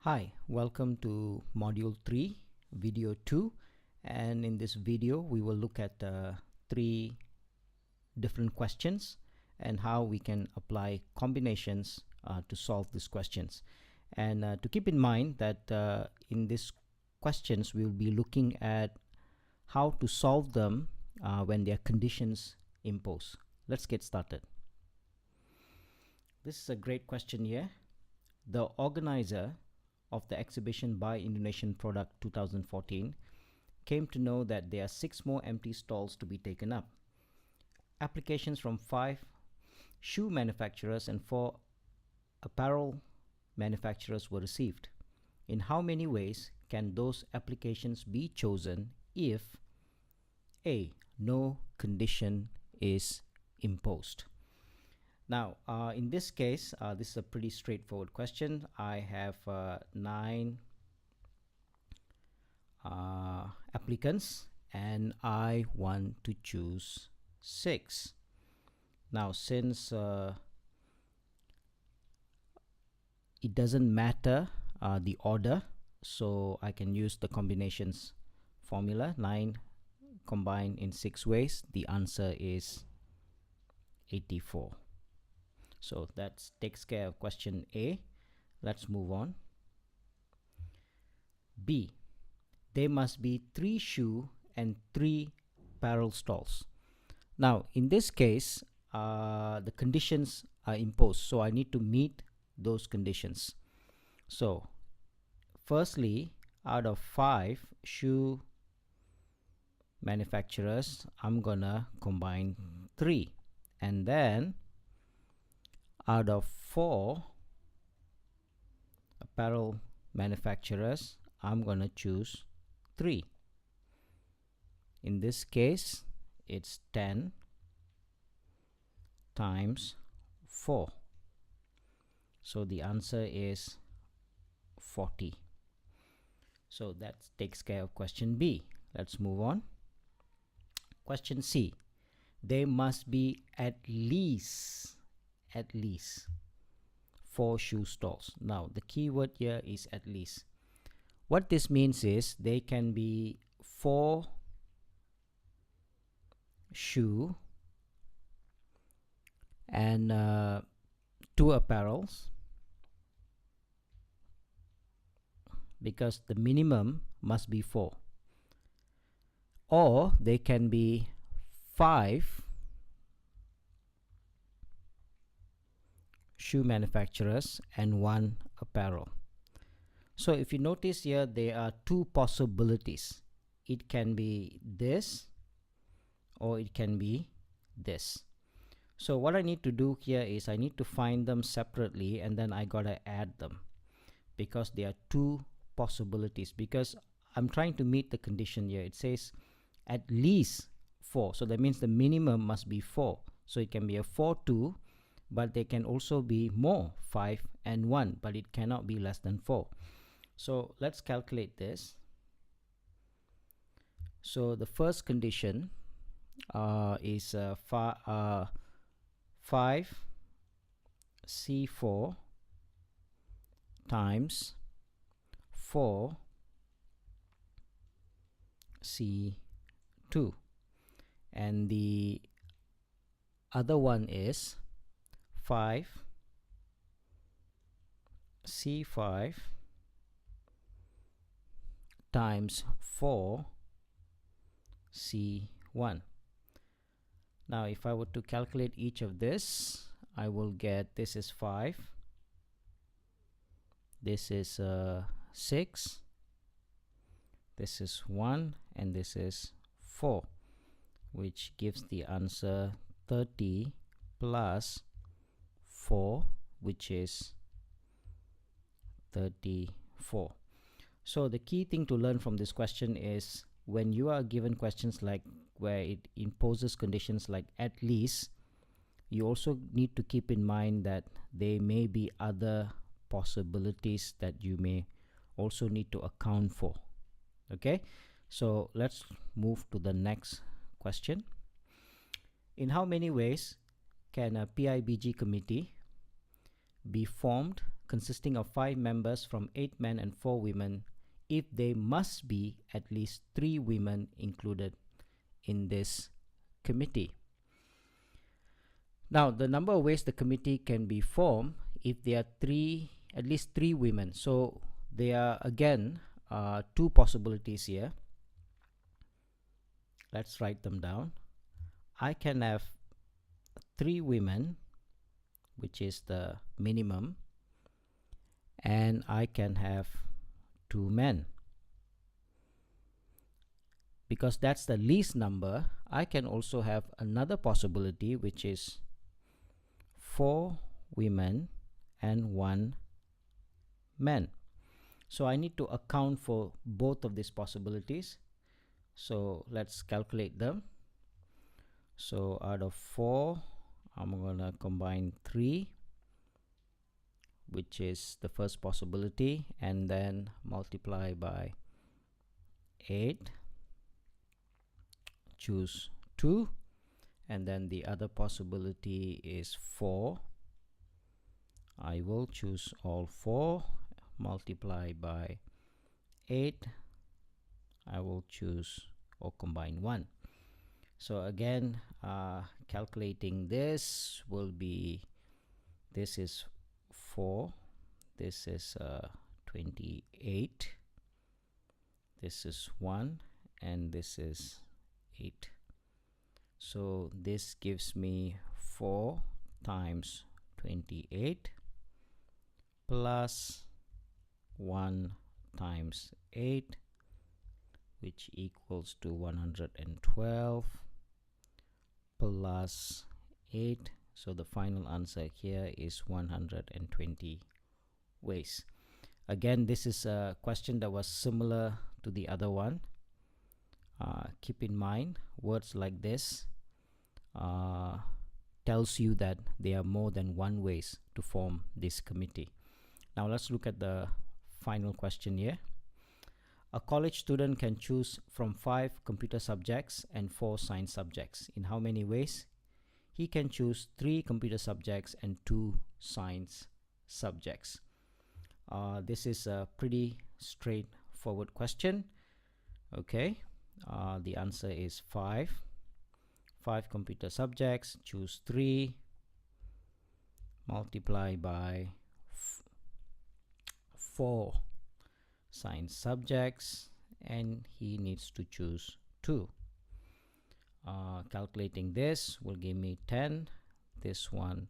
Hi, welcome to Module 3, Video 2, and in this video we will look at three different questions and how we can apply combinations to solve these questions. And to keep in mind that in these questions we will be looking at how to solve them when there are conditions imposed. Let's get started. This is a great question here. The organizer of the exhibition Buy Indonesian Product 2014 came to know that there are 6 more empty stalls to be taken up. Applications from 5 shoe manufacturers and 4 apparel manufacturers were received. In how many ways can those applications be chosen if A. No condition is imposed? Now, in this case, this is a pretty straightforward question. I have 9 applicants and I want to choose 6. Now, since it doesn't matter the order, so I can use the combinations formula. 9 combined in 6 ways, the answer is 84. So that takes care of question A. Let's move on. B. There must be 3 shoe and 3 apparel stalls. Now, in this case, the conditions are imposed, so I need to meet those conditions. So, firstly, out of 5 shoe manufacturers, I'm gonna combine 3, and then out of 4 apparel manufacturers, I'm gonna choose 3. In this case, it's 10 times 4. So the answer is 40. So that takes care of question B. Let's move on. Question C. There must be at least 4 shoe stalls. Now, the key word here is at least. What this means is they can be 4 shoe and 2 apparels, because the minimum must be 4. Or they can be 5 shoe manufacturers and 1 apparel. So if you notice here, there are 2 possibilities. It can be this or it can be this. So what I need to do here is I need to find them separately and then I gotta add them, because there are 2 possibilities, because I'm trying to meet the condition here. It says at least 4, so that means the minimum must be 4. So it can be a 4, 2, but they can also be more, 5 and 1, but it cannot be less than 4. So let's calculate this. So the first condition is 5C4 times 4C2, and the other one is 5C5 times 4C1. Now if I were to calculate each of this, I will get, this is 5, this is 6, this is 1, and this is 4, which gives the answer 30 plus 4, which is 34. So the key thing to learn from this question is when you are given questions like where it imposes conditions like at least, you also need to keep in mind that there may be other possibilities that you may also need to account for. Okay, so let's move to the next question. In how many ways can a PIBG committee be formed consisting of 5 members from 8 men and 4 women if there must be at least 3 women included in this committee. Now, the number of ways the committee can be formed if there are at least 3 women. So there are again 2 possibilities here. Let's write them down. I can have 3 women, which is the minimum, and I can have 2 men. Because that's the least number, I can also have another possibility, which is 4 women and 1 man. So I need to account for both of these possibilities. So let's calculate them. So out of 4, I'm gonna combine 3, which is the first possibility, and then multiply by 8, choose 2, and then the other possibility is 4. I will choose all 4, multiply by 8. I will choose or combine 1. So again, calculating this will be, this is 4, this is 28, this is 1, and this is 8. So this gives me 4 times 28 plus 1 times 8, which equals to 112 plus 8. So the final answer here is 120 ways. Again, this is a question that was similar to the other one. Keep in mind, words like this tells you that there are more than one ways to form this committee. Now let's look at the final question here. A college student can choose from 5 computer subjects and 4 science subjects. In how many ways? He can choose 3 computer subjects and 2 science subjects. This is a pretty straightforward question. Okay, the answer is 5. 5 computer subjects, choose 3, multiply by 4 science subjects, and he needs to choose 2. Calculating this will give me 10. This one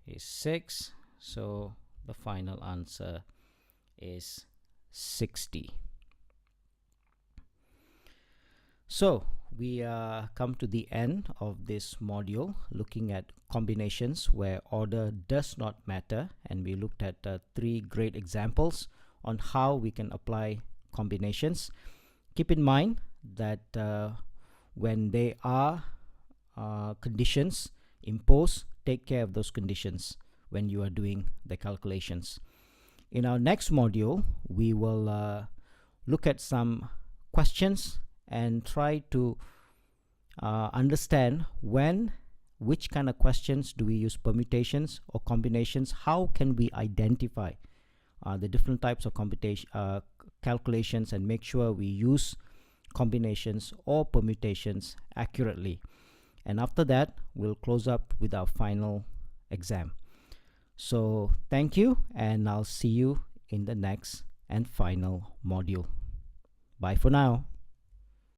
is 6. So the final answer is 60. So we come to the end of this module looking at combinations where order does not matter, and we looked at 3 great examples on how we can apply combinations. Keep in mind that when there are conditions imposed, take care of those conditions when you are doing the calculations. In our next module, we will look at some questions and try to understand which kind of questions do we use permutations or combinations. How can we identify the different types of calculations and make sure we use combinations or permutations accurately. And after that, we'll close up with our final exam. So thank you, and I'll see you in the next and final module. Bye for now.